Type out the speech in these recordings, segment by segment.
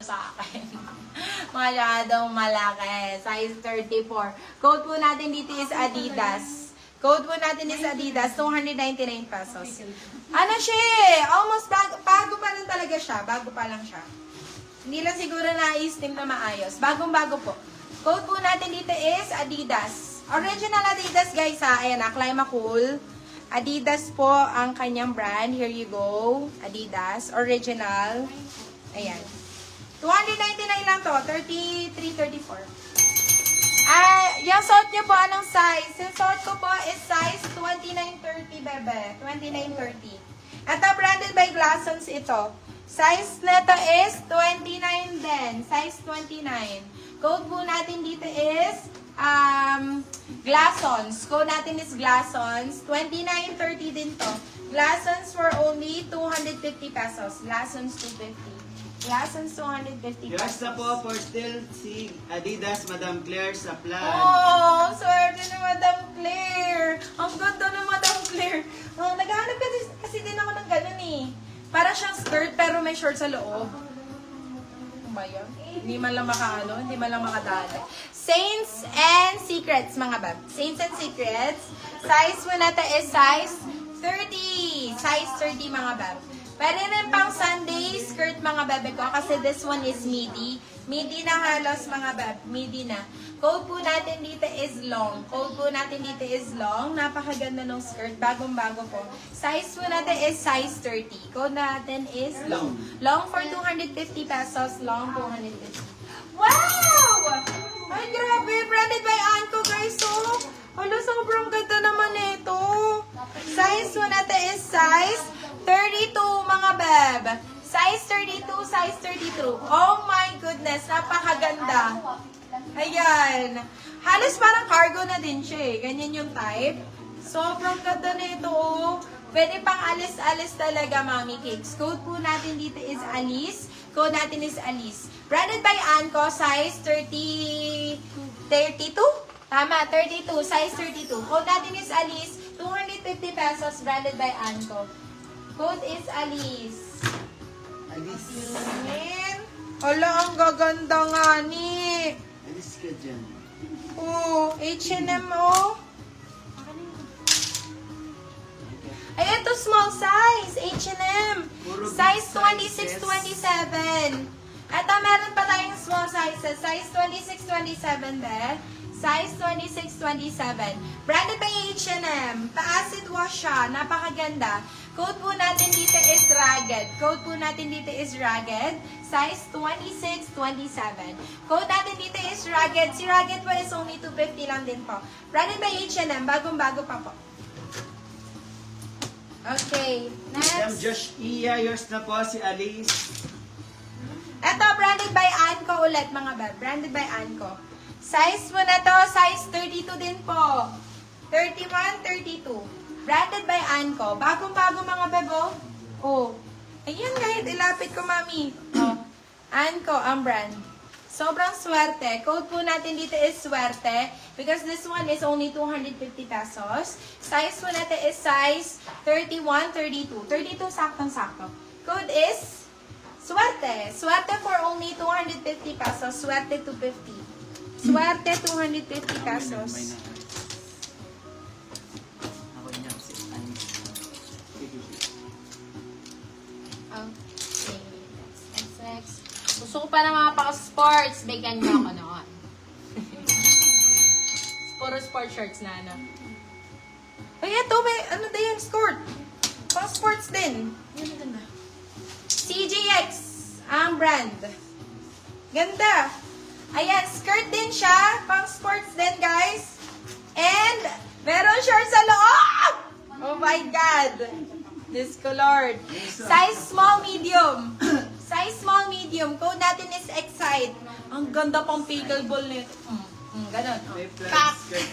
sa akin. Masyadong malaki. Size 34. Code po natin dito is Adidas. Code po natin is Adidas, 299 pesos. Ano siya eh? Almost bago pa lang talaga siya. Bago pa lang siya. Hindi lang siguro na-steam na maayos. Bagong-bago po. Code po natin dito is Adidas. Original Adidas guys ha. Ayan na, Climacool. Adidas po ang kanyang brand. Here you go. Adidas. Original. Ayan. 299 lang to. 33, 34. Yung suot nyo po, anong size? Yung suot ko po is size 2930, bebe. 2930. Ito, branded by Glassons ito. Size nito is 29 din. Size 29. Code po natin dito is Glassons. Code natin is Glassons. 2930 din to. Glassons for only 250 pesos. Glassons 250. Glassons 250 pesos. Yours na po for still si Adidas Madam Claire sa plan. Oh, swerte ni Madam Claire. Ang ganda ng Madam Claire. Naghahanap kasi din ako ng ganun eh. Para siyang skirt pero may short sa loob. Ano ba yun? Hindi man lang hindi man lang makadali. Saints and Secrets, mga bab. Saints and Secrets. Size mo na is size 30. Size 30, mga bab. Pwede rin pang Sunday skirt, mga bebe ko, kasi this one is midi. Midi na halos, mga beb. Midi na. Code po natin dito is long. Code po natin dito is long. Napakaganda ng skirt. Bagong-bago po. Size po natin is size 30. Code natin is long. Long for 250 pesos. Long 250. Wow! Ay, grabe. Branded by Anko, guys. Oh. Hala, sobrang ganda naman ito. Size po natin is size 32, mga beb. Size 32, size 32. Oh my goodness, napakaganda. Ayan. Halos parang cargo na din siya eh. Ganyan yung type. Sobrang ganda na ito oh. Pwede pang alis-alis talaga, Mami Cakes. Code po natin dito is Alice. Code natin is Alice. Branded by Anko, size 32? Tama, 32. Size 32. Code natin is Alice. 250 pesos. Branded by Anko. Code is Alice. Alice. Ayan. Hala, ang gaganda nga ni. Alice ka dyan. Oh, H&M oh. Ay, ito small size. H&M. Size 26, 27. Ito, meron pa tayong small sizes. Size 26, 27 be. Size 26, 27. Branded by H&M. Pa-acid wash siya. Napakaganda. Code po natin dito is Ragged. Code po natin dito is Ragged. Size 26, 27. Code natin dito is Ragged. Si Ragged po is only 250 lang din po. Branded by H&M. Bagong-bago pa po. Okay. Madam Next. Josh Iya, yours na po si Alice. Ito, branded by Anko ulit, mga beb. Branded by Anko. Size mo na to, size 32 din po. 31, 32. Branded by Anko. Bagong-bago, mga bebo. Oh. Ayan, kahit ilapit ko, mami. Oh. Anko, ang brand. Sobrang swerte. Code po natin dito is swerte because this one is only 250 pesos. Size po natin is size 31, 32. 32, saktong-sakto. Code is swerte. Swerte for only 250 pesos. Swerte 250. Swerte 250 pesos. Okay. Next. Gusto ko pa ng mga paka-sports. Bigyan nyo ako noon. Puro sport shirts na ano. Ay, ito. May, ano din yung skirt? Pang-sports din. Yan ang ganda. CJX. Ang brand. Ganda. Ayan, skirt din siya. Pang-sports din, guys. And, meron shorts sa loob! Oh my God. This colored. Size small, medium. Size small, medium. Code natin is Excite. Ang ganda pang pickleball nito. Ganon. May Pack. skirt.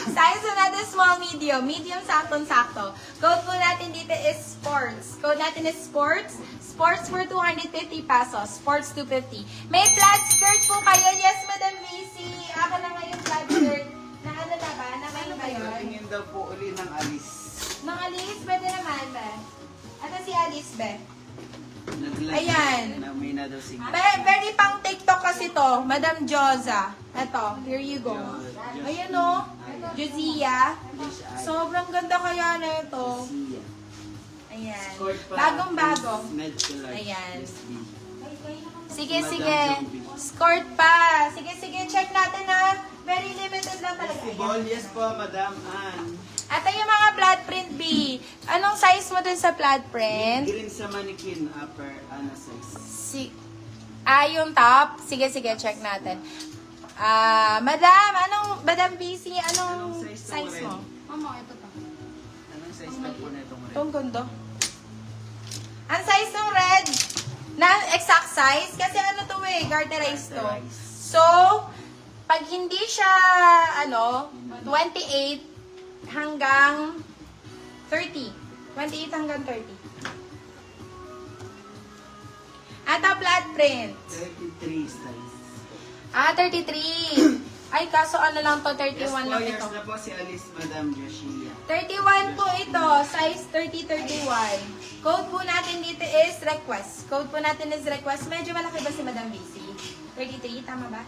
Size natin small, medium. Medium, saktong-sakto. Code po natin dito is Sports. Code natin is Sports. Sports for 250 pesos. Sports 250. May plaid skirt po kayo. Yes, Madam Macy. Ako na ngayon plaid skirt. Na ano na ba? Na ano ba yun? Tingin daw po uli ng Alice. Nang Alice, pwede naman ba? Ito si Alice, be. Nag-live Ayan. na may na daw signal. Very pang TikTok kasi to, Madam Joza. Eto, here you go. Ayan o, Josiah. Sobrang ganda kaya na ito. Ayan. Bagong-bago. Ayan. Sige, sige. Scored pa. Sige, sige. Check natin na. Very limited lang talaga. Festival, yes po, Madam Ann. At yung mga blood print B. Anong size mo dun sa blood print? Green sa mannequin, upper, ano size? Yung top. Sige, sige. Check natin. Madam BC, anong Anong size size to, mo? Mama, ito pa. Anong size na po na itong red? Itong gundo. Ang size ng red, na exact size, kasi ano to garterized to. So, pag hindi siya, 28 hanggang 30. 28 hanggang 30. At ang blood print. 33 size. 33. Ay, kaso ano lang to, 31 Yes po, lang yours ito. na po si Alice, Madam Joshia. 31 po ito, size 30-31. Code po natin dito is request. Code po natin is request. Medyo malaki ba si Madam BC? 33, tama ba?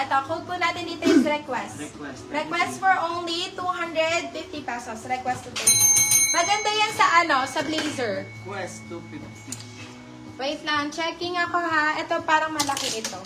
Ito, code po natin dito is request. Request for only 250 pesos. Request to take. Maganda yan sa blazer. Quest 250. Wait lang, checking ako ha. Ito parang malaki ito.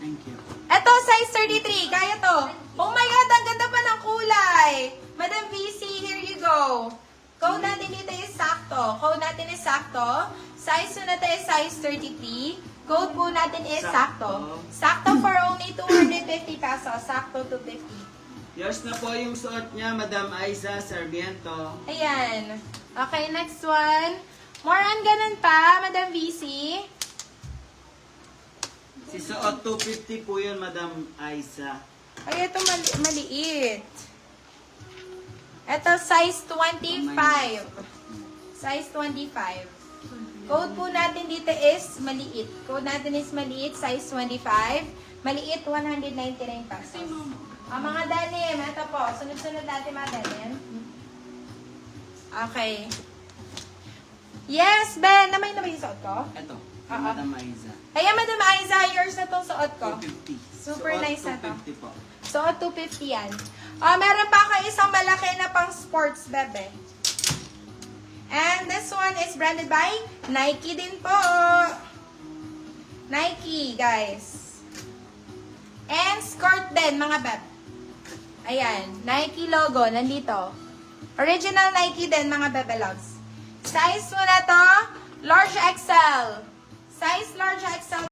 Thank you. Ito, size 33. Kaya to. Oh my God, ang ganda pa ng kulay. Madam VC, here you go. Code natin dito is sakto. Code natin is sakto. Size po natin is size 33. Code po natin is sakto. Sakto for only 250 pesos. Sakto 250. Yours na po yung suot niya, Madam Aiza Sarmiento. Ayan. Okay, next one. More on ganun pa, Madam VC. Si suot 250 po yun, Madam Aiza. Ay, ito maliit. Ito, size 25. Size 25. Code po natin dito is maliit. Code natin is maliit, size 25. Maliit, 199 pesos. Mga denim, ito po. Sunod-sunod natin mga denim. Okay. Yes, Ben. Namay na ba yung suot ko? Ito, kay Madam Aiza. Ayan, Madam Aiza, yours na tong suot ko. 250. Super Suot nice na to. 250 po. Suot 250 yan. Meron pa ako isang malaki na pang sports, bebe. And this one is branded by Nike din po. Nike, guys. And skirt din, mga beb. Ayan, Nike logo, nandito. Original Nike din, mga bebe loves. Size mo na to, large XL. Size large XL.